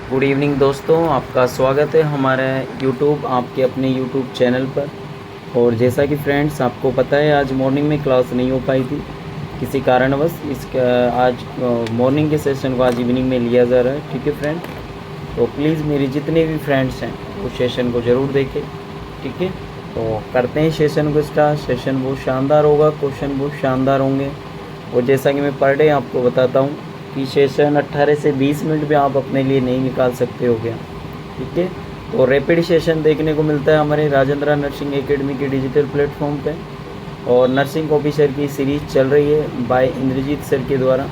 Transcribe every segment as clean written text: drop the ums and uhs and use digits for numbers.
Good evening दोस्तों, आपका स्वागत है हमारे यूट्यूब आपके अपने यूट्यूब चैनल पर। और जैसा कि फ्रेंड्स आपको पता है, आज मॉर्निंग में क्लास नहीं हो पाई थी किसी कारणवश। आज मॉर्निंग के सेशन को आज इवनिंग में लिया जा रहा है। ठीक है फ्रेंड, तो प्लीज़ मेरे जितने भी फ्रेंड्स हैं वो सेशन को ज़रूर देखें। ठीक है, तो करते हैं सेशन को स्टार्ट। सेशन बहुत शानदार होगा, क्वेश्चन बहुत शानदार होंगे। और जैसा कि मैं पर डे आपको बताता हूँ कि सेशन 18 से 20 मिनट भी आप अपने लिए नहीं निकाल सकते हो गया। ठीक है, तो रैपिड सेशन देखने को मिलता है हमारे राजेंद्र नर्सिंग एकेडमी के डिजिटल प्लेटफॉर्म पे। और नर्सिंग ऑफिसर की सीरीज़ चल रही है बाय इंद्रजीत सर के द्वारा,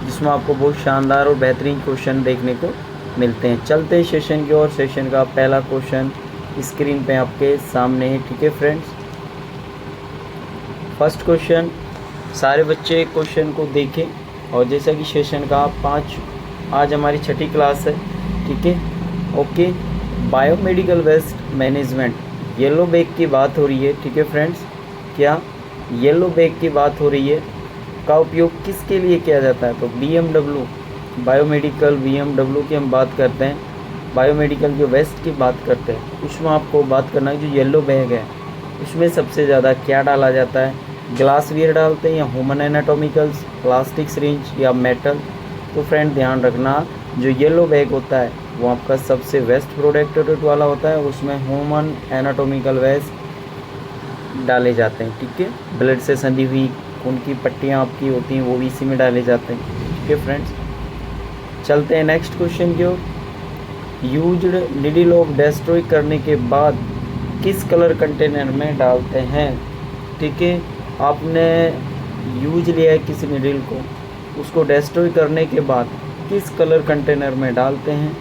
जिसमें आपको बहुत शानदार और बेहतरीन क्वेश्चन देखने को मिलते हैं। चलते हैं सेशन की ओर। सेशन का पहला क्वेश्चन स्क्रीन पे आपके सामने है। ठीक है फ्रेंड्स, फर्स्ट क्वेश्चन, सारे बच्चे क्वेश्चन को देखें। और जैसा कि सेशन का आज हमारी 6ठी क्लास है। ठीक है, okay. Biomedical waste management, yellow bag की बात हो रही है। ठीक है फ्रेंड्स, क्या येलो बैग की बात हो रही है? का उपयोग किसके लिए किया जाता है? तो BMW बायोमेडिकल BMW की हम बात करते हैं, बायोमेडिकल के वेस्ट की बात करते हैं। उसमें आपको बात करना है जो येलो बैग है उसमें सबसे ज़्यादा क्या डाला जाता है? ग्लासवेयर डालते हैं या ह्यूमन एनाटॉमिकल्स, प्लास्टिक सिरिंज या मेटल? तो फ्रेंड ध्यान रखना, जो येलो बैग होता है वो आपका सबसे वेस्ट प्रोडक्टेड वाला होता है, उसमें ह्यूमन एनाटॉमिकल वेस्ट डाले जाते हैं। ठीक है, ब्लड से संधी हुई खून की पट्टियाँ आपकी होती हैं वो भी इसी में डाले जाते हैं। ठीक है फ्रेंड्स, चलते हैं नेक्स्ट क्वेश्चन की ओर। यूज्ड नीडल ऑफ डिस्ट्रॉय करने के बाद किस कलर कंटेनर में डालते हैं? ठीक है, आपने यूज लिया है किसी नीडल को, उसको डिस्ट्रॉय करने के बाद किस कलर कंटेनर में डालते हैं?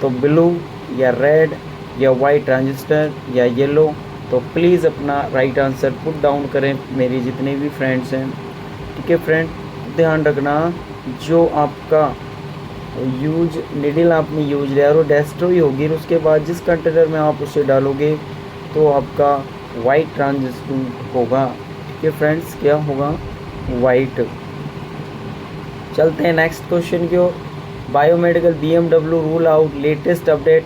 तो ब्लू या रेड या वाइट ट्रांजिस्टर या येलो? तो प्लीज़ अपना राइट आंसर पुट डाउन करें मेरे जितने भी फ्रेंड्स हैं। ठीक है फ्रेंड, ध्यान रखना, जो आपका नीडल आपने यूज लिया और वो डिस्ट्रॉय होगी, और उसके बाद जिस कंटेनर में आप उसे डालोगे तो आपका वाइट ट्रांजिस्टर होगा। ठीक है फ्रेंड्स, क्या होगा? वाइट। चलते हैं नेक्स्ट क्वेश्चन की ओर। Biomedical BMW rule out latest update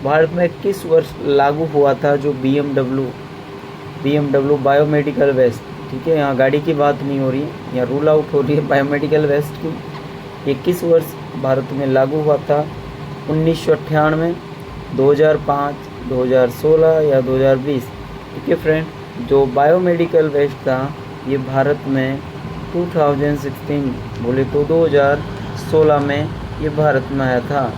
Bharat में किस वर्ष लागू हुआ था? जो BMW बायोमेडिकल वेस्ट, ठीक है, यहाँ गाड़ी की बात नहीं हो रही है, यहाँ रूल आउट हो रही है बायोमेडिकल वेस्ट की। ये किस वर्ष भारत में लागू हुआ था? 1998, 2005, 2016 या 2020? ठीक है फ्रेंड, जो बायोमेडिकल वेस्ट था ये भारत में 2016 बोले तो 2016 में ये भारत में आया था।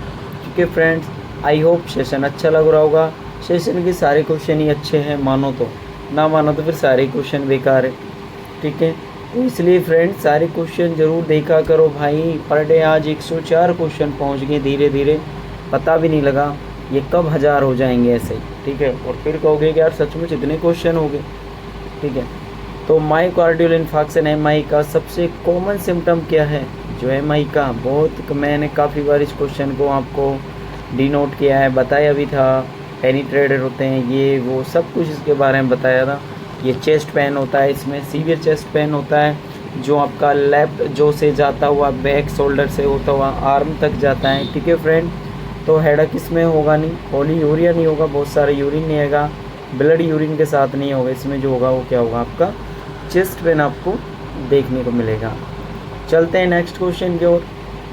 ठीक है फ्रेंड्स, आई होप सेशन अच्छा लग रहा होगा। सेशन के सारे क्वेश्चन ही अच्छे हैं, मानो तो, ना मानो तो फिर सारे क्वेश्चन बेकार है। ठीक है, तो इसलिए फ्रेंड्स सारे क्वेश्चन ज़रूर देखा करो भाई। पर डे आज 104 क्वेश्चन पहुंच गए, धीरे धीरे पता भी नहीं लगा ये कब 1000 हो जाएंगे ऐसे ही। ठीक है, और फिर कहोगे कि यार सचमुच इतने क्वेश्चन हो गए। ठीक है, तो मायोकार्डियल इन्फार्क्शन MI का सबसे कॉमन सिम्टम क्या है? जो MI का बहुत, मैंने काफ़ी बार इस क्वेश्चन को आपको डिनोट किया है, बताया भी था। पेनिट्रेटर होते हैं ये वो सब कुछ इसके बारे में बताया था। ये चेस्ट पेन होता है, इसमें सीवियर चेस्ट पेन होता है जो आपका लेफ्ट जो से जाता हुआ बैक शोल्डर से होता हुआ आर्म तक जाता है। ठीक है फ्रेंड, तो हेडेक इसमें होगा नहीं, पॉलीयूरिया नहीं होगा, बहुत सारे यूरिन नहीं आएगा, ब्लड यूरिन के साथ नहीं होगा। इसमें जो होगा वो क्या होगा? आपका चेस्ट पेन आपको देखने को मिलेगा। चलते हैं नेक्स्ट क्वेश्चन की ओर।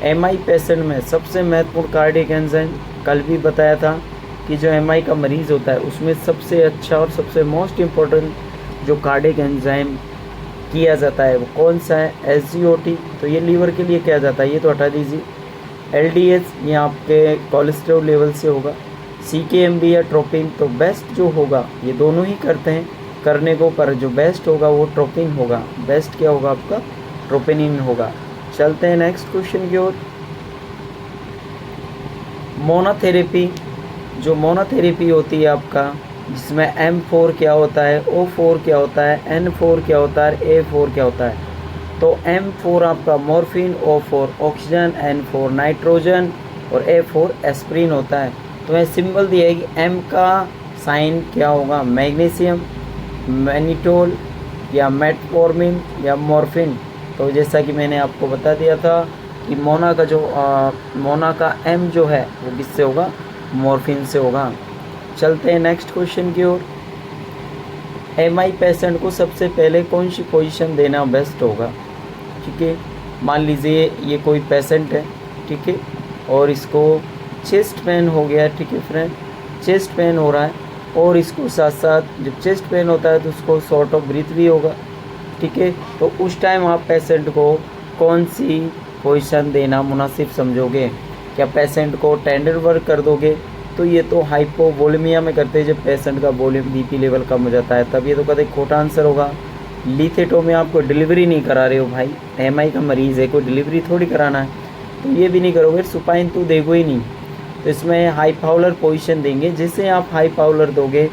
MI पेशेंट में सबसे महत्वपूर्ण कार्डियक एंजाइम, कल भी बताया था कि जो MI का मरीज़ होता है उसमें सबसे अच्छा और सबसे मोस्ट इम्पोर्टेंट जो कार्डियक एंजाइम किया जाता है वो कौन सा है? SGOT। तो ये लीवर के लिए किया जाता है, ये तो हटा दीजिए। LDH ये आपके कोलेस्ट्रॉल लेवल से होगा। CKMB या ट्रोपिन, तो बेस्ट जो होगा ये दोनों ही करते हैं करने को, पर जो बेस्ट होगा वो ट्रोपिन होगा। बेस्ट क्या होगा? आपका ट्रोपिनिन होगा। चलते हैं नेक्स्ट क्वेश्चन की ओर। मोनोथेरेपी, जो मोनोथेरेपी होती है आपका, जिसमें M4 क्या होता है, O4 क्या होता है, N4 क्या होता है, A4 क्या होता है? तो M4 आपका morphine, O4 oxygen, N4 nitrogen और A4 एस्प्रिन होता है। तो मैं सिंबल दिया है कि M का साइन क्या होगा? मैग्नीशियम, मैनिटोल या मेटफॉर्मिन या मॉर्फिन? तो जैसा कि मैंने आपको बता दिया था कि मोना का एम जो है वो किससे होगा, मॉर्फिन से होगा। चलते हैं नेक्स्ट क्वेश्चन की ओर। एमआई पेशेंट को सबसे पहले कौन सी पोजीशन देना बेस्ट होगा। ठीक है, मान लीजिए ये कोई पेशेंट है, ठीक है, और इसको चेस्ट पेन हो गया, ठीक है फ्रेंड, चेस्ट पेन हो रहा है और इसको साथ साथ जब चेस्ट पेन होता है तो उसको शॉर्ट ऑफ ब्रीथ भी होगा, ठीक है। तो उस टाइम आप पेशेंट को कौन सी पोजीशन देना मुनासिब समझोगे। क्या पेशेंट को टेंडर वर्क कर दोगे, तो ये तो हाइपोवोलेमिया में करते हैं जब पेशेंट का वॉल्यूम बीपी लेवल कम हो जाता है, तब ये तो कभी खोटा आंसर होगा। लिथेटो में आपको डिलीवरी नहीं करा रहे हो भाई, एमआई का मरीज़ है, कोई डिलीवरी थोड़ी कराना है, तो ये भी नहीं करोगे, सुपाइन तो देखो ही नहीं। तो इसमें हाई पावलर पोजीशन देंगे। जैसे आप हाई पावलर दोगे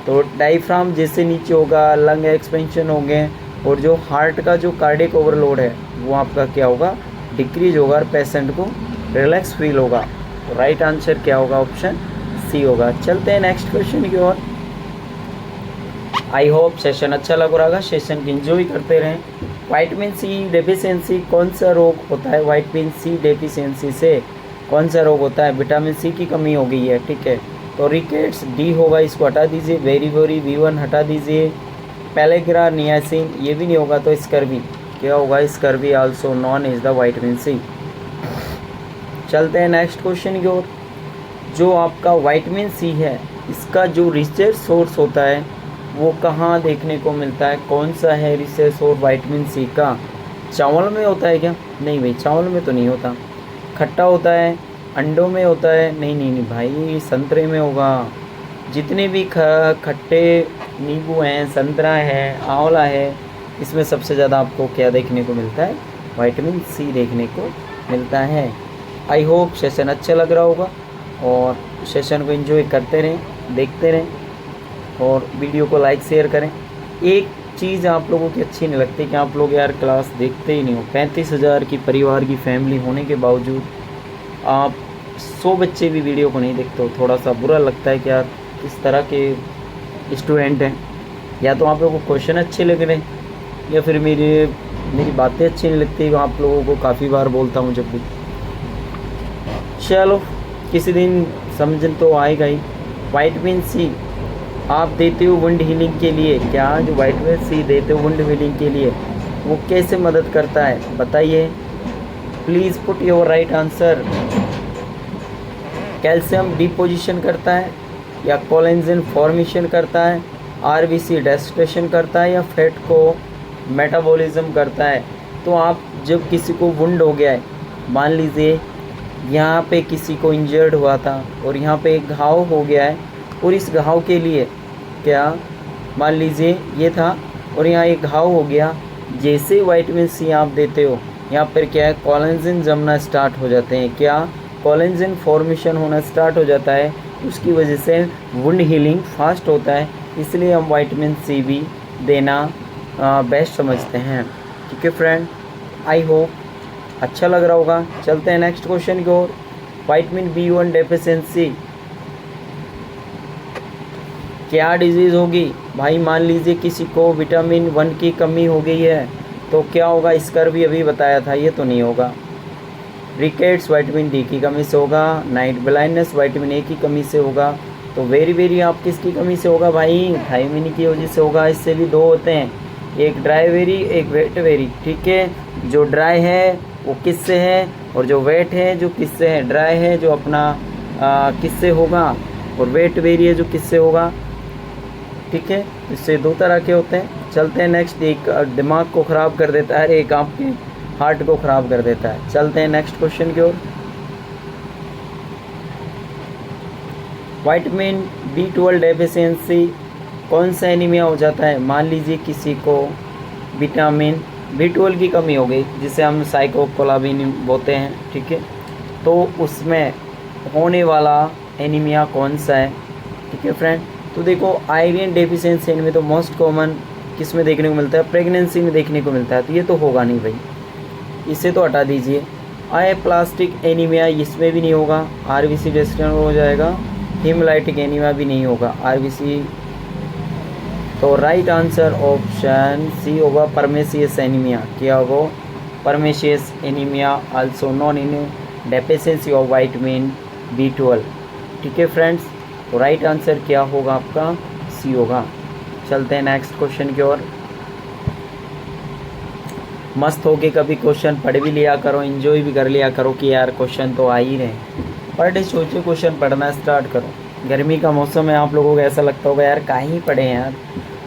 तो डायफ्राम जैसे नीचे होगा, लंग एक्सपेंशन होंगे और जो हार्ट का जो कार्डियक ओवरलोड है वो आपका क्या होगा, डिक्रीज होगा और पेशेंट को रिलैक्स फील होगा। तो राइट आंसर क्या होगा, ऑप्शन सी होगा। चलते हैं नेक्स्ट क्वेश्चन की ओर। आई होप सेशन अच्छा लग रहा होगा, सेशन की एंजॉय करते रहें। विटामिन सी डेफिशिएंसी कौन सा रोग होता है, विटामिन सी डेफिशिएंसी से कौन सा रोग होता है, विटामिन सी की कमी हो गई है, ठीक है। तो रिकेट्स डी होगा, इसको हटा दीजिए। वेरीवरी V1 हटा दीजिए। पेलेग्रा नियासिन ये भी नहीं होगा, तो स्कर्वी क्या होगा, scurvy also known is the vitamin C. चलते हैं नेक्स्ट क्वेश्चन की ओर। जो आपका विटामिन सी है इसका जो रिसर्च सोर्स होता है वो कहाँ देखने को मिलता है, कौन सा है रिसर्च सोर्स विटामिन सी का। चावल में होता है क्या, नहीं भाई चावल में तो नहीं होता। खट्टा होता है, अंडों में होता है, नहीं नहीं नहीं भाई संतरे में होगा। जितने भी खट्टे नींबू हैं, संतरा है, आंवला है, इसमें सबसे ज़्यादा आपको क्या देखने को मिलता है, विटामिन सी देखने को मिलता है। आई होप सेशन अच्छा लग रहा होगा और सेशन को एंजॉय करते रहें, देखते रहें और वीडियो को लाइक शेयर करें। एक चीज़ आप लोगों की अच्छी नहीं लगती कि आप लोग यार क्लास देखते ही नहीं हो। 35,000 की परिवार की फैमिली होने के बावजूद आप 100 बच्चे भी वीडियो को नहीं देखते हो, थोड़ा सा बुरा लगता है कि यार इस तरह के स्टूडेंट हैं। या तो आप लोगों को क्वेश्चन अच्छे लग रहे हैं या फिर मेरी बातें अच्छी नहीं लगती। आप लोगों को काफ़ी बार बोलता हूँ जब भी। चलो किसी दिन समझ तो आएगा ही। विटामिन सी आप देते हो वुंड हीलिंग के लिए, क्या जो विटामिन सी देते हो वुंड हीलिंग के लिए वो कैसे मदद करता है बताइए, please put your right answer. Calcium deposition करता है या कोलेजन फॉर्मेशन करता है, आरबीसी डेस्टिनेशन करता है या फैट को मेटाबॉलिज्म करता है। तो आप जब किसी को वुंड हो गया है, मान लीजिए यहाँ पे किसी को इंजर्ड हुआ था और यहाँ पे एक घाव हो गया है और इस घाव के लिए क्या, मान लीजिए ये था और यहाँ एक घाव हो गया, जैसे विटामिन सी आप देते हो यहाँ पर क्या है, कोलेजन जमना स्टार्ट हो जाते हैं, क्या कोलेजन फॉर्मेशन होना स्टार्ट हो जाता है। उसकी वजह से वुंड हीलिंग फास्ट होता है, इसलिए हम विटामिन सी भी देना बेस्ट समझते हैं। ठीक है फ्रेंड, आई होप अच्छा लग रहा होगा। चलते हैं नेक्स्ट क्वेश्चन की ओर। विटामिन B1 डेफिशिएंसी क्या डिजीज़ होगी भाई, मान लीजिए किसी को विटामिन 1 की कमी हो गई है तो क्या होगा, इसका भी अभी बताया था, ये तो नहीं होगा। रिकेट्स विटामिन डी की कमी से होगा, नाइट ब्लाइंडनेस विटामिन ए की कमी से होगा। तो वेरी आप किसकी कमी से होगा भाई, थायमिन की वजह से होगा। इससे भी दो होते हैं, एक ड्राई वेरी एक वेट वेरी, ठीक है। जो ड्राई है वो किससे है और जो वेट है जो किससे है, ड्राई है जो अपना किससे होगा और वेट वेरी है जो किससे होगा, ठीक है। इससे दो तरह के होते हैं। चलते हैं नेक्स्ट, एक दिमाग को ख़राब कर देता है, एक आपके हार्ट को ख़राब कर देता है। चलते हैं नेक्स्ट क्वेश्चन की ओर। विटामिन B12 डेफिशिएंसी कौन सा एनीमिया हो जाता है, मान लीजिए किसी को विटामिन B12 की कमी हो गई जिसे हम साइक्लोकोलामिन बोलते हैं, ठीक है। तो उसमें होने वाला एनीमिया कौन सा है, ठीक है फ्रेंड। तो देखो आयरन डेफिशिएंसी इनमें तो मोस्ट कॉमन किस में देखने को मिलता है, प्रेगनेंसी में देखने को मिलता है, तो ये तो होगा नहीं भाई, इसे तो हटा दीजिए। प्लास्टिक एनीमिया इसमें भी नहीं होगा, आरबीसी डेस्टिनेशन हो जाएगा। हीमोलाइटिक एनीमिया भी नहीं होगा, आरबीसी। तो राइट आंसर ऑप्शन सी होगा, परमेसियस एनीमिया। क्या होगा, pernicious anaemia also known in deficiency of vitamin B12। ठीक है फ्रेंड्स, तो राइट आंसर क्या होगा आपका? सी होगा। चलते हैं नेक्स्ट क्वेश्चन की ओर। मस्त होके कभी क्वेश्चन पढ़ भी लिया करो, एंजॉय भी कर लिया करो कि यार क्वेश्चन तो आ ही रहे। पर डे सोचो क्वेश्चन पढ़ना स्टार्ट करो। गर्मी का मौसम है, आप लोगों को ऐसा लगता होगा यार काहे पढ़े हैं यार,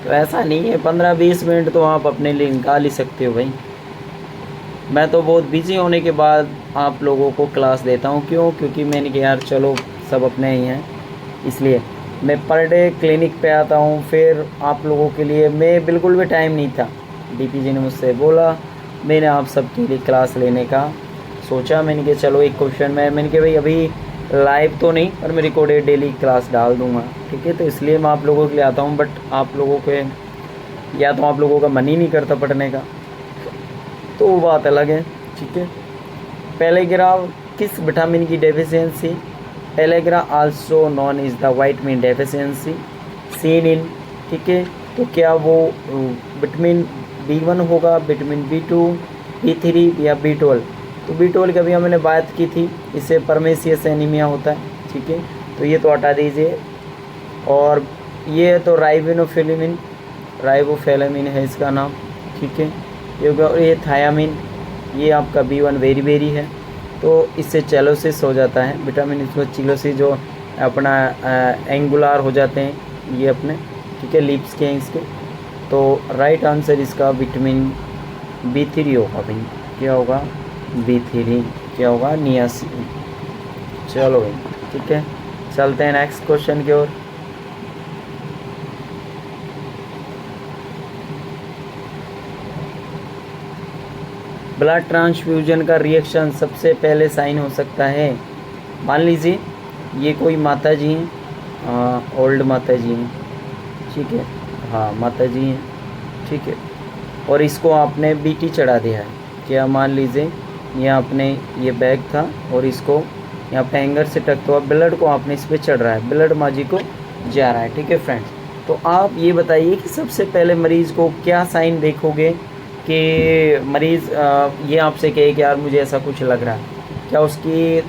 तो ऐसा नहीं है, 15-20 मिनट तो आप अपने लिए निकाल ही सकते हो भाई। मैं तो बहुत बिजी होने के बाद आप लोगों को क्लास देता हूँ। क्यों? क्योंकि मैंने कहा यार चलो सब अपने ही हैं, इसलिए मैं पर डे क्लिनिक पे आता हूँ। फिर आप लोगों के लिए मैं बिल्कुल भी टाइम नहीं था, DP जी ने मुझसे बोला, मैंने आप सबके लिए क्लास लेने का सोचा। मैंने कहा चलो एक क्वेश्चन मैंने कहा भाई अभी लाइव तो नहीं पर मैं रिकॉर्डेड डेली क्लास डाल दूँगा। ठीक है, तो इसलिए मैं आप लोगों के लिए आता हूँ। बट आप लोगों के या तो आप लोगों का मन ही नहीं करता पढ़ने का, तो वो बात अलग है। ठीक है, पैराग्राफ किस विटामिन की deficiency? Paragraph also known is the vitamin deficiency seen in. ठीक है, तो क्या वो विटामिन B1 होगा, विटामिन B2, B3 या B12? तो B12 की अभी हमने बात की थी, इससे परमेशियस एनीमिया होता है। ठीक है, तो ये तो हटा दीजिए। और ये तो राइबोफ्लेविन है इसका नाम। ठीक है, ये थायामिन, ये आपका B1 वेरी वेरी है, तो इससे चेलोसिस हो जाता है। विटामिन इसमें चिलोसिस जो अपना एंगुलर हो जाते हैं ये अपने। ठीक है, लिप्स के हैं इसके। तो राइट आंसर इसका विटामिन B3 होगा भाई। क्या होगा? B3। क्या होगा? नियासिन। चलो भाई ठीक है, चलते हैं नेक्स्ट क्वेश्चन की ओर। ब्लड ट्रांसफ्यूजन का रिएक्शन सबसे पहले साइन हो सकता है। मान लीजिए ये कोई माता जी हैं, ओल्ड माता जी हैं। ठीक है, हाँ माता जी हैं। ठीक है, और इसको आपने BT चढ़ा दिया है। क्या? मान लीजिए ये आपने ये बैग था और इसको यहाँ पे हैंगर से टक, तो ब्लड को आपने इस पर चढ़ रहा है, ब्लड माँ जी को जा रहा है। ठीक है फ्रेंड्स, तो आप ये बताइए कि सबसे पहले मरीज़ को क्या साइन देखोगे कि मरीज़ ये आपसे कहे कि यार मुझे ऐसा कुछ लग रहा है? क्या उसकी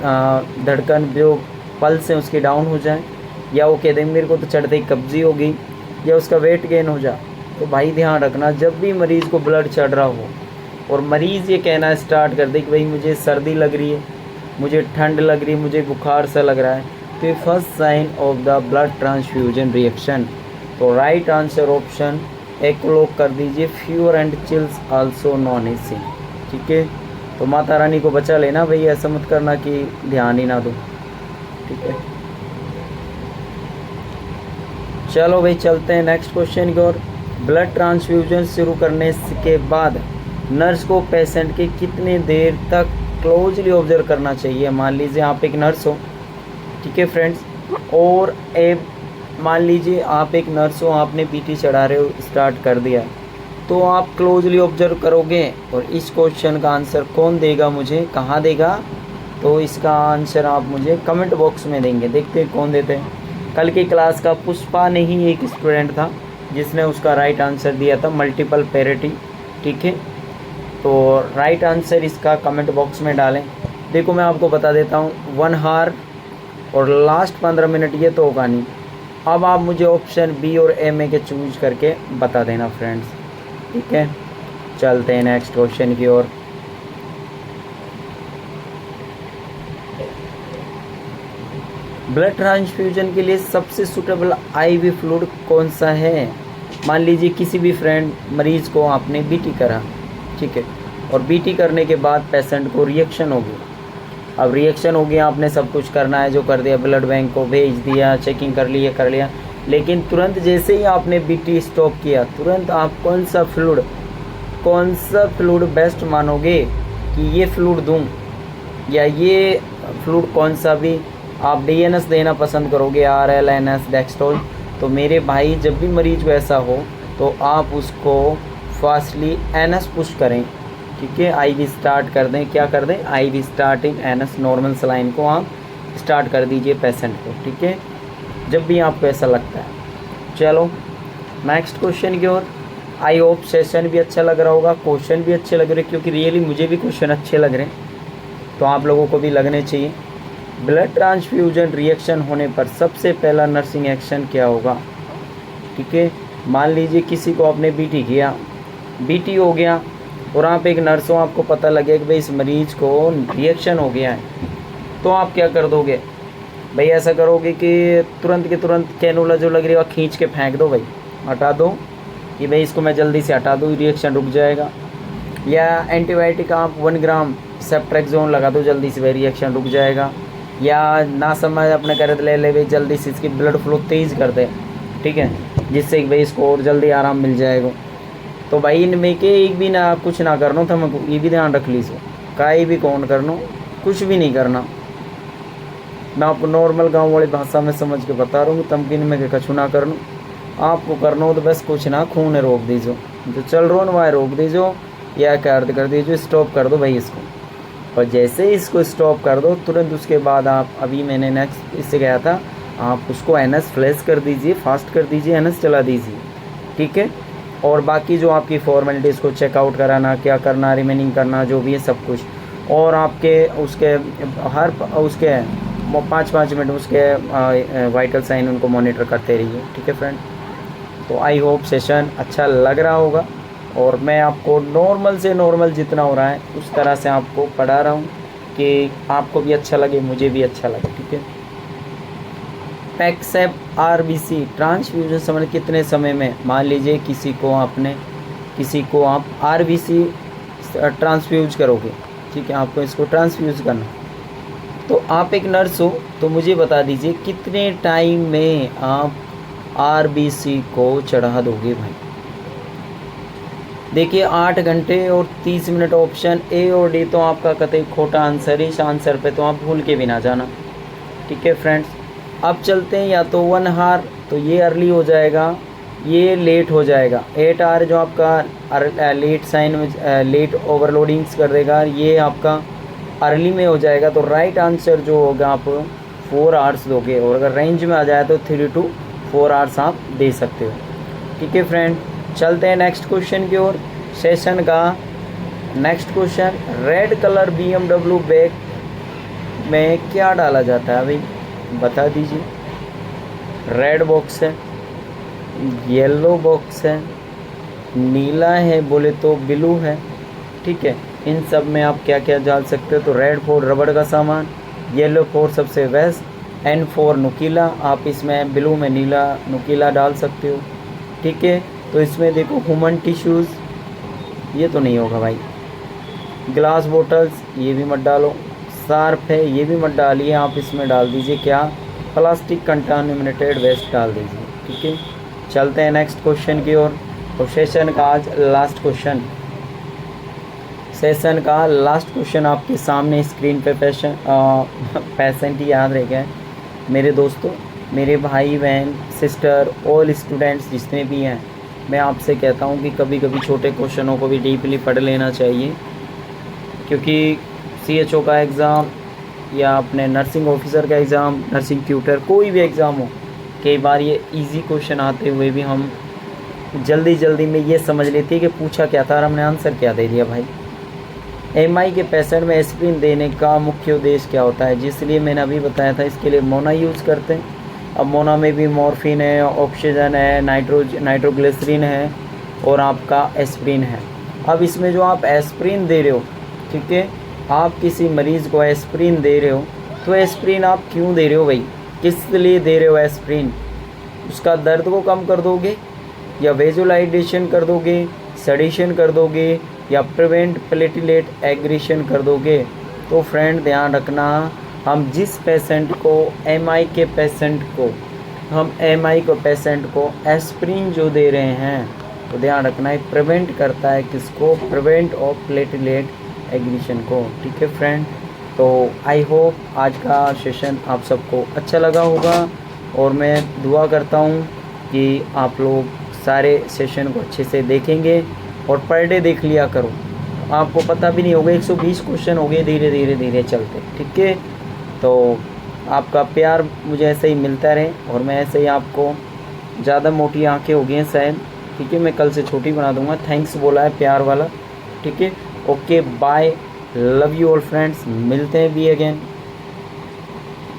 धड़कन जो पल्स है उसकी डाउन हो जाए, या वो कह दे मेरे को तो चढ़ते ही कब्जी हो गई, या उसका वेट गेन हो जाए? तो भाई ध्यान रखना, जब भी मरीज़ को ब्लड चढ़ रहा हो और मरीज़ ये कहना स्टार्ट कर दे कि भाई मुझे सर्दी लग रही है, मुझे ठंड लग रही है, मुझे बुखार सा लग रहा है, तो ये first sign of the blood transfusion reaction. तो राइट आंसर ऑप्शन एक लॉक कर दीजिए, fever and chills also known is C. ठीक है, तो माता रानी को बचा लेना भाई, ऐसा मत करना कि ध्यान ही ना दो। ठीक है, चलो भाई चलते हैं नेक्स्ट क्वेश्चन की ओर। ब्लड ट्रांसफ्यूजन शुरू करने के बाद नर्स को पेशेंट के कितने देर तक क्लोजली ऑब्जर्व करना चाहिए? मान लीजिए आप एक नर्स हो। ठीक है फ्रेंड्स, और मान लीजिए आप एक नर्स हो, आपने BT चढ़ा रहे हो, स्टार्ट कर दिया, तो आप क्लोजली ऑब्जर्व करोगे। और इस क्वेश्चन का आंसर कौन देगा मुझे, कहाँ देगा? तो इसका आंसर आप मुझे कमेंट बॉक्स में देंगे, देखते हैं कौन देते हैं। कल की क्लास का पुष्पा नहीं एक स्टूडेंट था जिसने उसका राइट आंसर दिया था मल्टीपल पैरिटी। ठीक है, तो राइट आंसर इसका कमेंट बॉक्स में डालें। देखो मैं आपको बता देता हूँ, 1 आवर और लास्ट 15 मिनट ये तो होगा नहीं। अब आप मुझे ऑप्शन B और A में के चूज करके बता देना फ्रेंड्स। ठीक है, चलते हैं नेक्स्ट क्वेश्चन की ओर। ब्लड ट्रांसफ्यूजन के लिए सबसे सूटेबल IV फ्लूइड कौन सा है? मान लीजिए किसी भी फ्रेंड मरीज़ को आपने BT करा, ठीक है, और BT करने के बाद पेशेंट को रिएक्शन होगी। अब रिएक्शन हो गया, आपने सब कुछ करना है जो कर दिया, ब्लड बैंक को भेज दिया, चेकिंग कर लिया, लेकिन तुरंत जैसे ही आपने BT स्टॉप किया, तुरंत आप कौन सा फ्लूइड बेस्ट मानोगे कि ये फ्लूइड दूँ, या ये फ्लूइड कौन सा भी आप DNS देना पसंद करोगे, RLNS डेक्सटोल? तो मेरे भाई जब भी मरीज को ऐसा हो तो आप उसको फास्टली NS पुश करें। ठीक है, IV स्टार्ट कर दें, क्या कर दें, IV starting NS normal saline को आप स्टार्ट कर दीजिए पेशेंट को। ठीक है, जब भी आपको ऐसा लगता है। चलो नेक्स्ट क्वेश्चन की ओर। आई होप सेशन भी अच्छा लग रहा होगा, क्वेश्चन भी अच्छे लग रहे हैं, क्योंकि रियली मुझे भी क्वेश्चन अच्छे लग रहे हैं, तो आप लोगों को भी लगने चाहिए। ब्लड ट्रांसफ्यूजन रिएक्शन होने पर सबसे पहला नर्सिंग एक्शन क्या होगा? ठीक है, मान लीजिए किसी को आपने बीटी किया, बीटी हो गया और आप एक नर्स हो, आपको पता लगे कि भाई इस मरीज को रिएक्शन हो गया है, तो आप क्या कर दोगे भाई? ऐसा करोगे कि तुरंत के तुरंत कैनुला जो लग रही है खींच के फेंक दो भाई, हटा दो कि भाई इसको मैं जल्दी से हटा दूँ, रिएक्शन रुक जाएगा। या एंटीबायोटिक आप 1 ग्राम सेफ्ट्रेक्सोन लगा दो, जल्दी से भाई रिएक्शन रुक जाएगा। या ना समझ अपने कर ले भाई जल्दी से इसकी ब्लड फ्लो तेज़ कर दे, ठीक है, जिससे कि भाई इसको और जल्दी आराम मिल जाएगा। तो भाई इनमें के एक भी ना कुछ ना करना था, मैं ये भी ध्यान रख लीजिए, काई भी कौन करना, कुछ भी नहीं करना। मैं आपको नॉर्मल गांव वाली भाषा में समझ के बता रहा हूँ, तमकिन में के कछु ना करना। आपको करना हो तो बस कुछ ना, खून रोक दीजिए, जो चल रहा हो ना वहाँ रोक दीजिए, या कर दीजिए, स्टॉप कर दो भाई इसको। और जैसे ही इसको स्टॉप कर दो तुरंत उसके बाद आप, अभी मैंने नेक्स्ट इससे गया था, आप उसको एनएस फ्लैश कर दीजिए, फास्ट कर दीजिए, एनएस चला दीजिए, ठीक है। और बाकी जो आपकी फॉर्मेलिटीज़ को चेकआउट कराना, क्या करना, रिमेनिंग करना, जो भी है सब कुछ, और आपके उसके हर उसके 5-5 मिनट उसके वाइटल साइन उनको मॉनिटर करते रहिए, ठीक है फ्रेंड। तो आई होप सेशन अच्छा लग रहा होगा, और मैं आपको नॉर्मल से नॉर्मल जितना हो रहा है उस तरह से आपको पढ़ा रहा हूँ कि आपको भी अच्छा लगे, मुझे भी अच्छा लगे, ठीक है। पैक्सेप आरबीसी ट्रांसफ्यूजन समय कितने समय में? मान लीजिए किसी को आप आरबीसी ट्रांसफ्यूज करोगे, ठीक है, आपको इसको ट्रांसफ्यूज करना, तो आप एक नर्स हो तो मुझे बता दीजिए कितने टाइम में आप आरबीसी को चढ़ा दोगे भाई? देखिए 8 घंटे और 30 मिनट ऑप्शन ए और डी तो आपका कतई खोटा आंसर है, इस आंसर पे तो आप भूल के भी ना जाना, ठीक है फ्रेंड्स। अब चलते हैं, या तो 1 आवर तो ये अर्ली हो जाएगा, ये लेट हो जाएगा। 8 आवर जो आपका लेट साइन में लेट ओवरलोडिंग्स कर देगा, ये आपका अर्ली में हो जाएगा। तो राइट आंसर जो होगा आप 4 आवर्स दोगे, और अगर रेंज में आ जाए तो 3 to 4 आवर्स आप दे सकते हो, ठीक है फ्रेंड। चलते हैं नेक्स्ट क्वेश्चन की ओर। सेशन का next question, red colour BMW bag में क्या डाला जाता है भाई? बता दीजिए। रेड बॉक्स है, येलो बॉक्स है, नीला है बोले तो ब्लू है, ठीक है। इन सब में आप क्या क्या डाल सकते हो? तो रेड फॉर रबड़ का सामान, येलो फॉर सबसे बेस्ट, एन फॉर नुकीला, आप इसमें ब्लू में नीला नुकीला डाल सकते हो, ठीक है। तो इसमें देखो ह्यूमन टिश्यूज़, ये तो नहीं होगा भाई। ग्लास बोटल्स, ये भी मत डालो। शार्प है, ये भी मत डालिए, आप इसमें डाल दीजिए क्या? प्लास्टिक कंटामिनेटेड वेस्ट डाल दीजिए, ठीक है। चलते हैं नेक्स्ट क्वेश्चन की ओर। तो सेशन का आज लास्ट क्वेश्चन, सेशन का लास्ट क्वेश्चन आपके सामने स्क्रीन पे पेशेंट ही याद रह गए मेरे दोस्तों, मेरे भाई बहन सिस्टर ऑल स्टूडेंट्स जितने भी हैं, मैं आपसे कहता हूं कि कभी कभी छोटे क्वेश्चनों को भी डीपली पढ़ लेना चाहिए, क्योंकि CHO का एग्ज़ाम या अपने नर्सिंग ऑफिसर का एग्ज़ाम, नर्सिंग ट्यूटर, कोई भी एग्ज़ाम हो, कई बार ये इजी क्वेश्चन आते हुए भी हम जल्दी में ये समझ लेते हैं कि पूछा क्या था और हमने आंसर क्या दे दिया भाई। MI के पेशेंट में एस्प्रिन देने का मुख्य उद्देश्य क्या होता है? जिसलिए मैंने अभी बताया था, इसके लिए मोना यूज़ करते हैं। अब मोना में भी मॉर्फिन है, ऑक्सीजन है, नाइट्रोग्लिसरीन है और आपका एस्प्रिन है। अब इसमें जो आप एस्प्रिन दे रहे हो, ठीक है, आप किसी मरीज़ को एस्प्रिन दे रहे हो, तो एस्प्रिन आप क्यों दे रहे हो भाई? किस लिए दे रहे हो एस्प्रिन? उसका दर्द को कम कर दोगे, या वेजुलाइजेशन कर दोगे, सेडेशन कर दोगे, या प्रिवेंट प्लेटलेट एग्रेशन कर दोगे? तो फ्रेंड ध्यान रखना, हम जिस पेशेंट को MI के पेशेंट को एस्प्रिन जो दे रहे हैं, तो ध्यान रखना है प्रिवेंट करता है किसको? प्रिवेंट ऑफ प्लेटलेट एग्रेशन को, ठीक है फ्रेंड। तो आई होप आज का सेशन आप सबको अच्छा लगा होगा, और मैं दुआ करता हूँ कि आप लोग सारे सेशन को अच्छे से देखेंगे, और पर डे देख लिया करो, आपको पता भी नहीं होगा 120 क्वेश्चन हो गए धीरे चलते, ठीक है। तो आपका प्यार मुझे ऐसे ही मिलता रहे, और मैं ऐसे ही आपको, ज़्यादा मोटी आंखें हो गई हैं शायद, ठीक है, मैं कल से छोटी बना दूंगा। थैंक्स बोला है प्यार वाला, ठीक है। Okay bye, love you all friends, मिलते हैं भी अगेन।